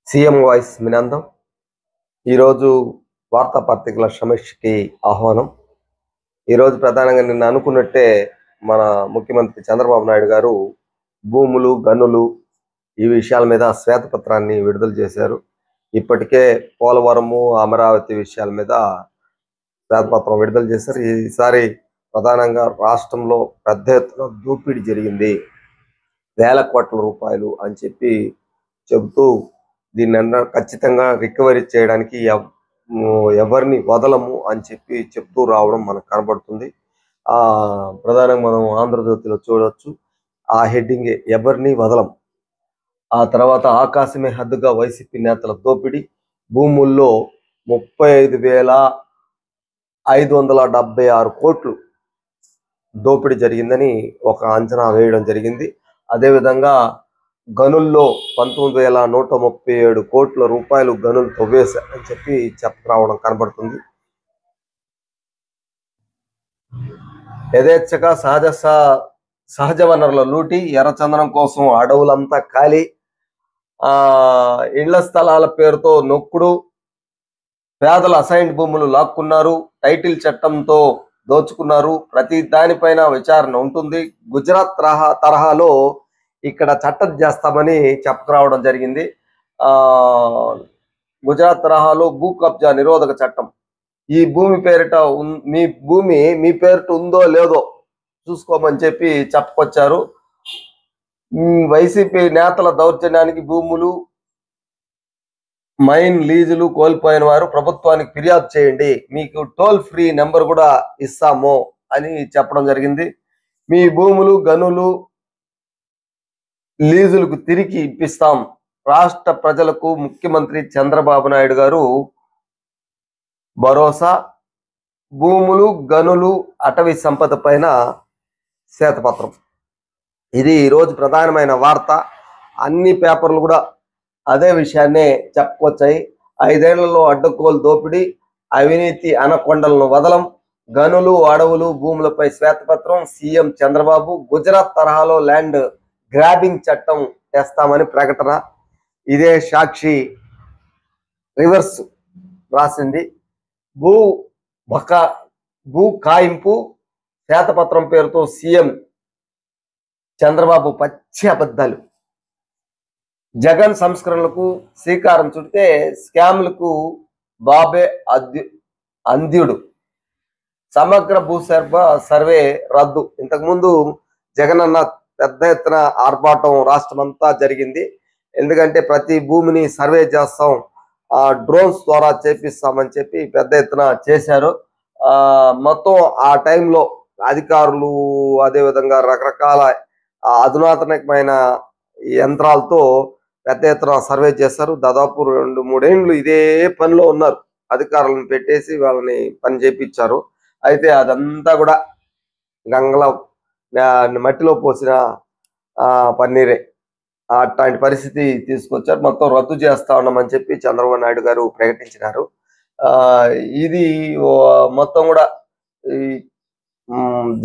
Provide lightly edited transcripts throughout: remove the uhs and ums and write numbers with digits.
CM voice వినందం. ఈరోజు వార్తాపత్రికల సమీక్షకి ఆహ్వానం. ఈరోజు ప్రధానంగా నిన్న అనుకున్నట్టే మన ముఖ్యమంత్రి చంద్రబాబు నాయుడు గారు భూములు, గనులు ఈ విషయాల మీద శ్వేతపత్రాన్ని విడుదల చేశారు. ఇప్పటికే పోలవరము, అమరావతి విషయాల మీద శ్వేతపత్రం విడుదల చేశారు. ఈసారి ప్రధానంగా రాష్ట్రంలో పెద్ద ఎత్తున దోపిడీ జరిగింది, వేల కోట్ల రూపాయలు అని చెబుతూ దీన్ని ఖచ్చితంగా రికవరీ చేయడానికి ఎవరిని వదలము అని చెప్తూ రావడం మనకు కనబడుతుంది. ప్రధానంగా మనం ఆంధ్రజ్యోతిలో చూడవచ్చు, ఆ హెడ్డింగ్ ఎవరిని వదలం. ఆ తర్వాత ఆకాశమే హద్దుగా వైసీపీ నేతల దోపిడీ, భూముల్లో 35,576 కోట్లు దోపిడీ జరిగిందని ఒక అంచనా వేయడం జరిగింది. అదేవిధంగా గనుల్లో 19,137 కోట్ల రూపాయలు గనులు తవ్వేశారని చెప్పరావడం కనబడుతుంది. యథేచ్ఛగా సహజ వనరుల లూటి, ఎర్రచందనం కోసం అడవులంతా ఖాళీ, ఇళ్ల స్థలాల పేరుతో నొక్కుడు, పేదల అసైన్డ్ భూములు లాక్కున్నారు, టైటిల్ చట్టంతో దోచుకున్నారు, ప్రతి దానిపైన విచారణ ఉంటుంది, గుజరాత్ తరహాలో ఇక్కడ చట్టం చేస్తామని చెప్పరావడం జరిగింది. గుజరాత్ తరహాలో భూ కబ్జా నిరోధక చట్టం, ఈ భూమి పేరిట మీ భూమి మీ పేరిట ఉందో లేదో చూసుకోమని చెప్పుకొచ్చారు. వైసీపీ నేతల దౌర్జన్యానికి భూములు, మైన్ లీజులు కోల్పోయిన వారు ప్రభుత్వానికి ఫిర్యాదు చేయండి, మీకు టోల్ ఫ్రీ నెంబర్ కూడా ఇస్తాము అని చెప్పడం జరిగింది. మీ భూములు, గనులు, లీజులకు తిరిగి ఇప్పిస్తాం, రాష్ట్ర ప్రజలకు ముఖ్యమంత్రి చంద్రబాబు నాయుడు గారు భరోసా. భూములు, గనులు, అటవీ సంపద పైన శ్వేతపత్రం. ఇది ఈరోజు ప్రధానమైన వార్త. అన్ని పేపర్లు కూడా అదే విషయాన్నే చెప్పుకొచ్చాయి. 5 ఏళ్లలో అడ్డగోలు దోపిడీ, అవినీతి అనకొండలను వదలం, గనులు, అడవులు, భూములపై శ్వేతపత్రం, సీఎం చంద్రబాబు గుజరాత్ తరహాలో ల్యాండ్ గ్రాబింగ్ చట్టం తెస్తామని ప్రకటన. ఇదే సాక్షి రివర్స్ రాసింది. భూ కాయింపు శ్వేతపత్రం పేరుతో సీఎం చంద్రబాబు పచ్చి అబద్ధాలు. జగన్ సంస్కరణలకు శ్రీకారం చుడితే స్కామ్లకు బాబే అంధ్యుడు. సమగ్ర భూ సర్వే రద్దు. ఇంతకుముందు జగన్ అన్న పెద్ద ఎత్తున ఆర్భాటం రాష్ట్రమంతా జరిగింది. ఎందుకంటే ప్రతి భూమిని సర్వే చేస్తాం, డ్రోన్స్ ద్వారా చేపిస్తామని పెద్ద ఎత్తున చేశారు. మొత్తం ఆ టైంలో అధికారులు అదేవిధంగా రకరకాల అధునాతనమైన యంత్రాలతో పెద్ద ఎత్తున సర్వే చేస్తారు. దాదాపు 2-3 ఏళ్ళు ఇదే పనిలో ఉన్నారు. అధికారులను పెట్టేసి వాళ్ళని పని చేపించారు. అయితే అదంతా కూడా గంగలో మట్టిలో పోసిన పన్నీరే. అట్లాంటి పరిస్థితి తీసుకొచ్చారు. మొత్తం రద్దు చేస్తా ఉన్నామని చంద్రబాబు నాయుడు గారు ప్రకటించినారు. ఇది మొత్తం కూడా ఈ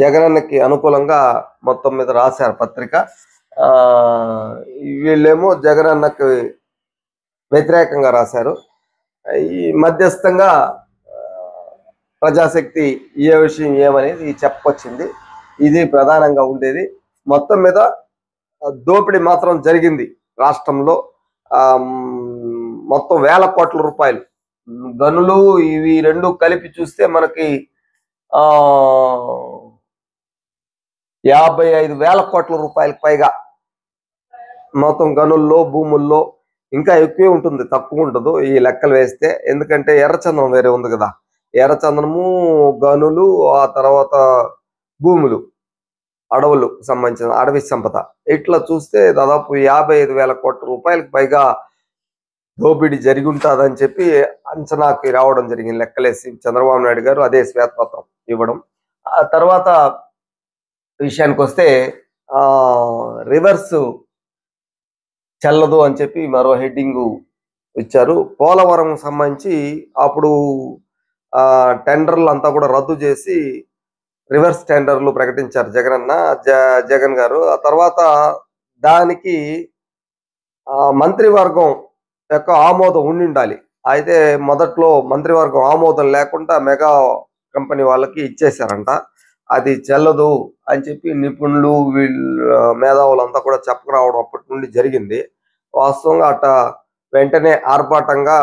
జగనన్నకి అనుకూలంగా మొత్తం మీద రాశారు పత్రిక. వీళ్ళేమో జగనన్నకి వ్యతిరేకంగా రాశారు. ఈ మధ్యస్థంగా ప్రజాశక్తి ఏ విషయం ఏమనేది చెప్పొచ్చింది. ఇది ప్రధానంగా ఉండేది. మొత్తం మీద దోపిడీ మాత్రం జరిగింది రాష్ట్రంలో. మొత్తం వేల కోట్ల రూపాయలు గనులు ఇవి రెండు కలిపి చూస్తే మనకి 55,000 కోట్ల రూపాయలకు పైగా మొత్తం గనుల్లో, భూముల్లో. ఇంకా ఎక్కువే ఉంటుంది, తక్కువ ఉండదు ఈ లెక్కలు వేస్తే. ఎందుకంటే ఎర్రచందనం వేరే ఉంది కదా, ఎర్రచందనము, గనులు, ఆ తర్వాత భూములు, అడవులు సంబంధించిన అడవి సంపద, ఇట్లా చూస్తే దాదాపు 55,000 కోట్ల రూపాయలకు పైగా దోపిడీ జరిగి ఉంటుందని అంచనాకి రావడం జరిగింది. లెక్కలేసి చంద్రబాబు నాయుడు గారు అదే శ్వేతపత్రం ఇవ్వడం. ఆ తర్వాత విషయానికి వస్తే రివర్స్ చెల్లదు అని మరో హెడ్డింగ్ ఇచ్చారు. పోలవరం సంబంధించి అప్పుడు టెండర్లు అంతా కూడా రద్దు చేసి రివర్స్ టెండర్లు ప్రకటించారు జగన్ గారు. ఆ తర్వాత దానికి మంత్రివర్గం యొక్క ఆమోదం ఉండాలి. అయితే మొదట్లో మంత్రివర్గం ఆమోదం లేకుండా మెగా కంపెనీ వాళ్ళకి ఇచ్చేశారంట. అది చెల్లదు అని చెప్పి నిపుణులు మేధావులంతా కూడా చెప్పకరావడం అప్పటి నుండి జరిగింది. వాస్తవంగా వెంటనే ఆర్భాటంగా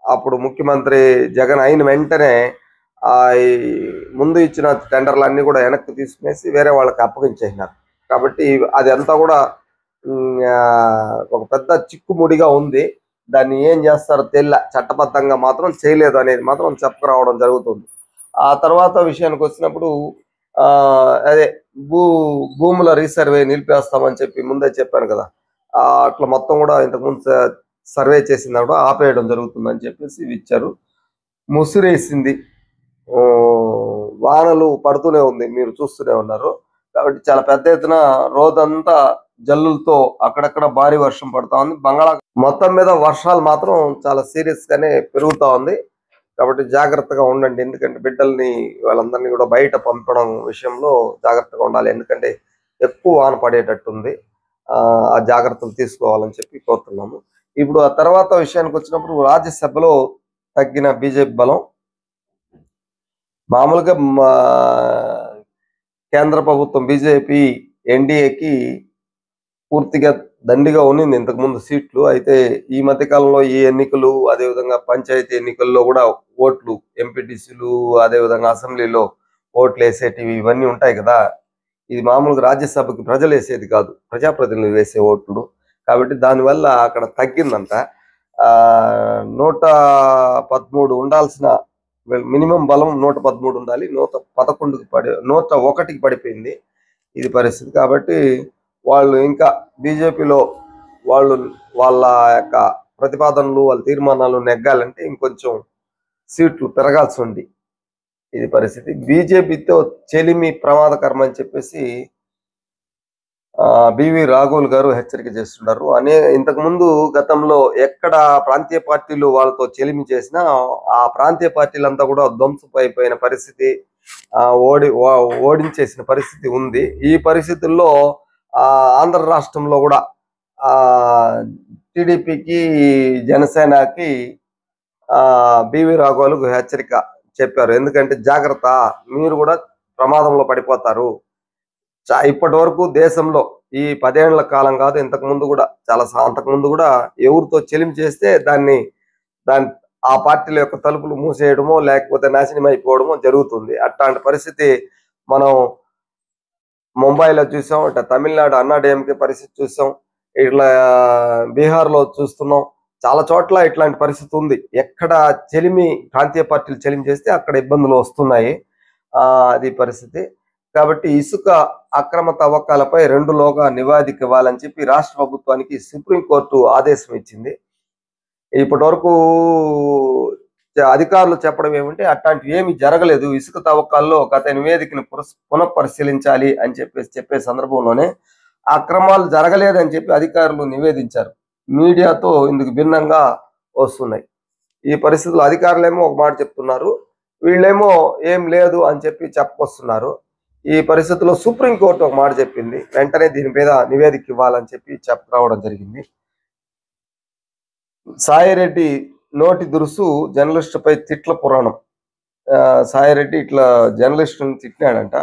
అప్పుడు ముఖ్యమంత్రి జగన్ అయిన వెంటనే ఈ ముందు ఇచ్చిన టెండర్లన్నీ కూడా వెనక్కి తీసుకునేసి వేరే వాళ్ళకి అప్పగించేసినారు. కాబట్టి అదంతా కూడా ఒక పెద్ద చిక్కుముడిగా ఉంది. దాన్ని ఏం చేస్తారో చట్టబద్ధంగా మాత్రం చేయలేదు అనేది మాత్రం చెప్పరావడం జరుగుతుంది. ఆ తర్వాత విషయానికి వచ్చినప్పుడు అదే భూముల రీసర్వే నిలిపేస్తామని చెప్పి ముందే చెప్పాను కదా. అట్లా మొత్తం కూడా ఇంతకుముందు సర్వే చేసింది ఆపేయడం జరుగుతుందని చెప్పేసి ఇచ్చారు. ముసిరేసింది, వానలు పడుతూనే ఉంది, మీరు చూస్తూనే ఉన్నారు. కాబట్టి చాలా పెద్ద ఎత్తున రోజంతా జల్లులతో అక్కడక్కడ భారీ వర్షం పడతా ఉంది. మొత్తం మీద వర్షాలు మాత్రం చాలా సీరియస్ గానే పెరుగుతా ఉంది. కాబట్టి జాగ్రత్తగా ఉండండి. ఎందుకంటే బిడ్డల్ని వాళ్ళందరినీ కూడా బయట పంపడం విషయంలో జాగ్రత్తగా ఉండాలి. ఎందుకంటే ఎక్కువ వాన పడేటట్టుంది. ఆ జాగ్రత్తలు తీసుకోవాలని చెప్పి కోరుతున్నాము. ఇప్పుడు ఆ తర్వాత విషయానికి వచ్చినప్పుడు రాజ్యసభలో తగ్గిన బీజేపీ బలం. మామూలుగా కేంద్ర ప్రభుత్వం బీజేపీ ఎన్డీఏకి పూర్తిగా దండిగా ఉన్నింది ఇంతకుముందు సీట్లు. అయితే ఈ మధ్య కాలంలో ఈ ఎన్నికలు, అదేవిధంగా పంచాయతీ ఎన్నికల్లో కూడా ఓట్లు, ఎంపీటీసీలు, అదేవిధంగా అసెంబ్లీలో ఓట్లు వేసేటివి ఇవన్నీ ఉంటాయి కదా. ఇది మామూలుగా రాజ్యసభకి ప్రజలు వేసేది కాదు, ప్రజాప్రతినిధులు వేసే ఓట్లు. కాబట్టి దానివల్ల అక్కడ తగ్గిందంట. 113 ఉండాల్సిన మినిమం బలం 113 ఉండాలి, 101కి పడిపోయింది. ఇది పరిస్థితి. కాబట్టి వాళ్ళు ఇంకా బీజేపీలో వాళ్ళ యొక్క ప్రతిపాదనలు, వాళ్ళ తీర్మానాలు నెగ్గాలంటే ఇంకొంచెం సీట్లు పెరగాల్సి ఉంది. ఇది పరిస్థితి. బీజేపీతో చెలిమి ప్రమాదకరం అని చెప్పేసి బివి రాఘవుల్ గారు హెచ్చరిక చేస్తున్నారు. ఇంతకుముందు గతంలో ఎక్కడ ప్రాంతీయ పార్టీలు వాళ్ళతో చెలిమి చేసినా ఆ ప్రాంతీయ పార్టీలంతా కూడా ధ్వంసమైపోయిన పరిస్థితి, ఓడించేసిన పరిస్థితి ఉంది. ఈ పరిస్థితుల్లో ఆంధ్ర రాష్ట్రంలో కూడా టీడీపీకి, జనసేనకి బివి రాఘవులకు హెచ్చరిక చెప్పారు. ఎందుకంటే జాగ్రత్త, మీరు కూడా ప్రమాదంలో పడిపోతారు. ఇప్పటి వరకు దేశంలో ఈ 10 ఏళ్ల కాలం కాదు, ఇంతకుముందు కూడా అంతకుముందు కూడా ఎవరితో చెలిమి చేస్తే ఆ పార్టీల యొక్క తలుపులు మూసేయడమో లేకపోతే నాశనం అయిపోవడమో జరుగుతుంది. అట్లాంటి పరిస్థితి మనం ముంబైలో చూసాం, ఇట్లా తమిళనాడు అన్నాడీఎంకే పరిస్థితి చూసాం, ఇట్లా బీహార్లో చూస్తున్నాం. చాలా చోట్ల ఇట్లాంటి పరిస్థితి ఉంది. ఎక్కడ ప్రాంతీయ పార్టీలు చెలిమి చేస్తే అక్కడ ఇబ్బందులు వస్తున్నాయి. అది పరిస్థితి. కాబట్టి ఇసుక అక్రమ తవ్వకాలపై 2లోగా నివేదిక ఇవ్వాలని చెప్పి రాష్ట్ర ప్రభుత్వానికి సుప్రీంకోర్టు ఆదేశం ఇచ్చింది. ఇప్పటి వరకు అధికారులు చెప్పడం ఏమంటే అట్లాంటివి ఏమి జరగలేదు, ఇసుక తవ్వకాల్లో గత నివేదికను పునఃపరిశీలించాలి అని చెప్పే సందర్భంలోనే అక్రమాలు జరగలేదని చెప్పి అధికారులు నివేదించారు. మీడియాతో ఇందుకు భిన్నంగా వస్తున్నాయి. ఈ పరిస్థితుల్లో అధికారులేమో ఒక మాట చెప్తున్నారు, వీళ్ళేమో ఏం లేదు అని చెప్పి చెప్పుకొస్తున్నారు. ఈ పరిస్థితుల్లో సుప్రీంకోర్టు ఒక మాట చెప్పింది, వెంటనే దీని మీద నివేదిక ఇవ్వాలని చెప్పి రావడం జరిగింది. సాయిరెడ్డి నోటి దురుసు జర్నలిస్టుపై తిట్ల పురాణం. సాయిరెడ్డి ఇట్లా జర్నలిస్టుని తిట్టినాడంట.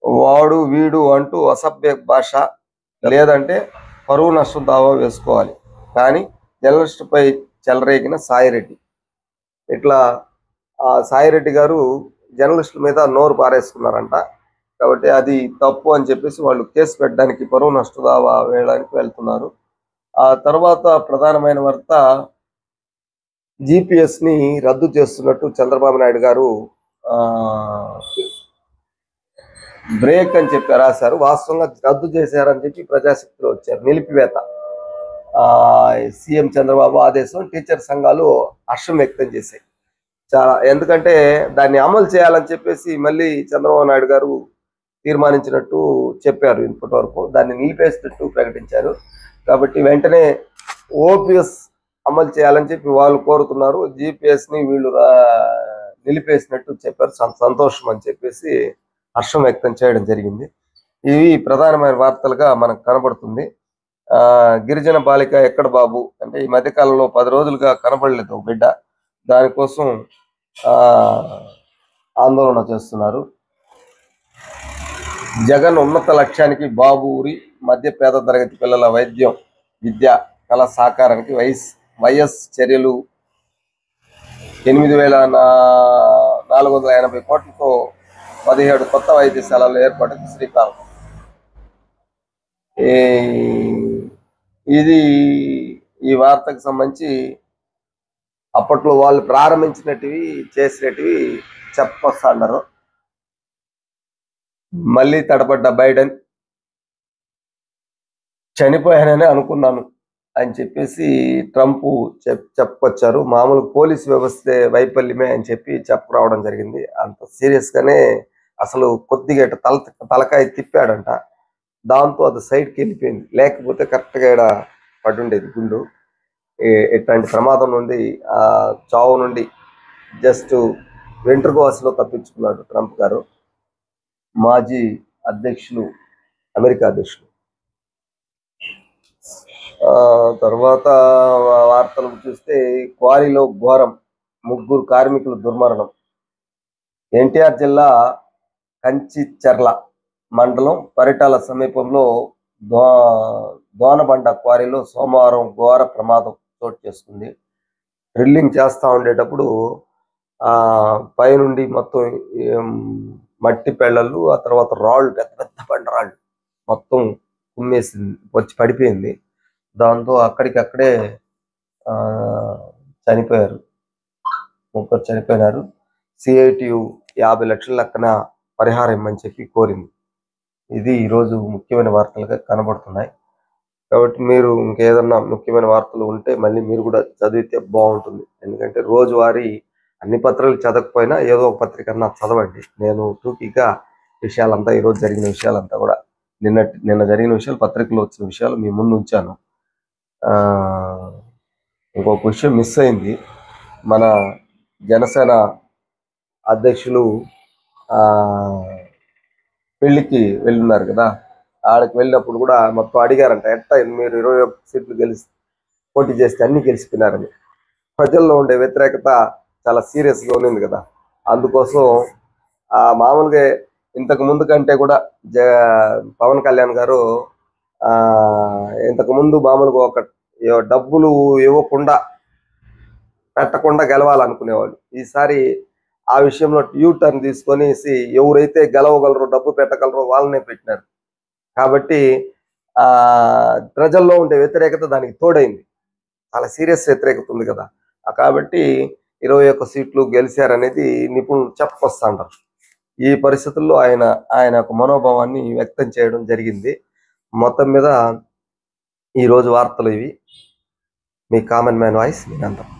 వాడు వీడు అంటూ అసభ్య భాష, లేదంటే పరువు నష్టం దావా వేసుకోవాలి. కానీ జర్నలిస్టుపై చెలరేగిన సాయిరెడ్డి, ఇట్లా సాయిరెడ్డి గారు జర్నలిస్టుల మీద నోరు పారేసుకున్నారంట. కాబట్టి అది తప్పు అని చెప్పేసి వాళ్ళు కేసు పెట్టడానికి, పరువు నష్ట దావా వేయడానికి వెళ్తున్నారు. ఆ తర్వాత ప్రధానమైన వార్త, జిపిఎస్ని రద్దు చేస్తున్నట్టు చంద్రబాబు నాయుడు గారు బ్రేక్ అని చెప్పి రాశారు. వాస్తవంగా రద్దు చేశారని చెప్పి ప్రజాశక్తిలో వచ్చారు. నిలిపివేత సీఎం చంద్రబాబు ఆదేశం టీచర్ సంఘాలు హర్షం వ్యక్తం చేశాయి. ఎందుకంటే దాన్ని అమలు చేయాలని చెప్పేసి మళ్ళీ చంద్రబాబు నాయుడు గారు తీర్మానించినట్టు చెప్పారు. ఇప్పటి వరకు దాన్ని నిలిపేసినట్టు ప్రకటించారు. కాబట్టి వెంటనే ఓపీఎస్ అమలు చేయాలని చెప్పి వాళ్ళు కోరుతున్నారు. జిపిఎస్ని వీళ్ళు నిలిపేసినట్టు చెప్పారు. సంతోషం అని చెప్పేసి హర్షం వ్యక్తం చేయడం జరిగింది. ఇవి ప్రధానమైన వార్తలుగా మనకు కనబడుతుంది. గిరిజన బాలిక ఎక్కడ బాబు అంటే ఈ మధ్యకాలంలో 10 రోజులుగా కనపడలేదు ఒక బిడ్డ. దానికోసం ఆందోళన చేస్తున్నారు. జగన్ ఉన్నత లక్ష్యానికి బాబు ఊరి మధ్య పేద తరగతి పిల్లల వైద్యం విద్య కళ సాకారానికి వైఎస్ చర్యలు 8,480 కోట్లతో 17 కొత్త వైద్యశాలల ఏర్పాటుకు శ్రీకారం. ఇది ఈ వార్తకు సంబంధించి అప్పట్లో వాళ్ళు ప్రారంభించినటివి చేసినటివి చెప్పొస్తున్నారు. మళ్ళీ తడబడ్డ బైడెన్ చనిపోయానని అనుకున్నాను అని చెప్పేసి ట్రంప్ చెప్పుకొచ్చారు. మామూలు పోలీస్ వ్యవస్థ వైఫల్యమే అని చెప్పి చెప్పుకురావడం జరిగింది. అంత సీరియస్ గానే అసలు కొద్దిగా తలకాయ తిప్పాడంట. దాంతో అది సైడ్కి వెళ్ళిపోయింది. లేకపోతే కరెక్ట్గా ఇక్కడ పడుండేది గుండు. ఇట్లాంటి ప్రమాదం నుండి ఆ చావు నుండి జస్ట్ వెంట్రుకవాసిలో తప్పించుకున్నాడు ట్రంప్ గారు. మాజీ అధ్యక్షులు, అమెరికా అధ్యక్షులు. తర్వాత వార్తలు చూస్తే క్వారీలో ఘోరం, 3 కార్మికులు దుర్మరణం. ఎన్టీఆర్ జిల్లా కంచిచెర్ల మండలం పరిటాల సమీపంలో దోనబండ క్వారీలో సోమవారం ఘోర ప్రమాదం చోటు చేసుకుంది. డ్రిల్లింగ్ చేస్తూ ఉండేటప్పుడు పైనుండి మొత్తం మట్టి పెళ్ళలు, ఆ తర్వాత రాళ్ళు, పెద్ద పెద్ద బండరాళ్ళు మొత్తం కుమ్మేసింది, వచ్చి పడిపోయింది. దాంతో అక్కడికక్కడే చనిపోయారు, 3 చనిపోయినారు. సిఐటియు 50 లక్షల లెక్కన పరిహారం ఇమ్మని చెప్పి కోరింది. ఇది ఈరోజు ముఖ్యమైన వార్తలుగా కనబడుతున్నాయి. కాబట్టి మీరు ఇంకేదన్నా ముఖ్యమైన వార్తలు ఉంటే మళ్ళీ మీరు కూడా చదివితే బాగుంటుంది. ఎందుకంటే రోజువారీ అన్ని పత్రికలు చదవకపోయినా ఏదో ఒక పత్రిక అన్నా చదవండి. నేను టూకీగా విషయాలంతా, ఈరోజు జరిగిన విషయాలంతా కూడా నిన్న జరిగిన విషయాలు, పత్రికలో వచ్చిన విషయాలు మీ ముందు ఉంచాను. ఇంకొక విషయం మిస్ అయింది. మన జనసేన అధ్యక్షులు పెళ్లికి వెళ్ళున్నారు కదా, ఆడికి వెళ్ళినప్పుడు కూడా మొత్తం అడిగారంట, ఎట్టా మీరు 21 సీట్లు పోటీ చేస్తే అన్ని గెలిచిపోయినారని. ప్రజల్లో ఉండే వ్యతిరేకత చాలా సీరియస్గా ఉన్నింది కదా. అందుకోసం మామూలుగా ఇంతకు ముందు కంటే కూడా పవన్ కళ్యాణ్ గారు ఇంతకు ముందు మామూలుగా ఒక డబ్బులు ఇవ్వకుండా పెట్టకుండా గెలవాలనుకునేవాళ్ళు. ఈసారి ఆ విషయంలో యూటర్న్ తీసుకొని ఎవరైతే గెలవగలరో, డబ్బు పెట్టగలరో వాళ్ళనే పెట్టినారు. కాబట్టి ప్రజల్లో ఉండే వ్యతిరేకత దానికి తోడైంది. చాలా సీరియస్ వ్యతిరేకత ఉంది కదా. కాబట్టి 21 సీట్లు గెలిచారనేది నిపుణులు చెప్పుకొస్తుంటారు. ఈ పరిస్థితుల్లో ఆయన ఒక మనోభావాన్ని వ్యక్తం చేయడం జరిగింది. మొత్తం మీద ఈరోజు వార్తలు ఇవి. మీ కామన్ మ్యాన్ వాయిస్, మీ అందరం.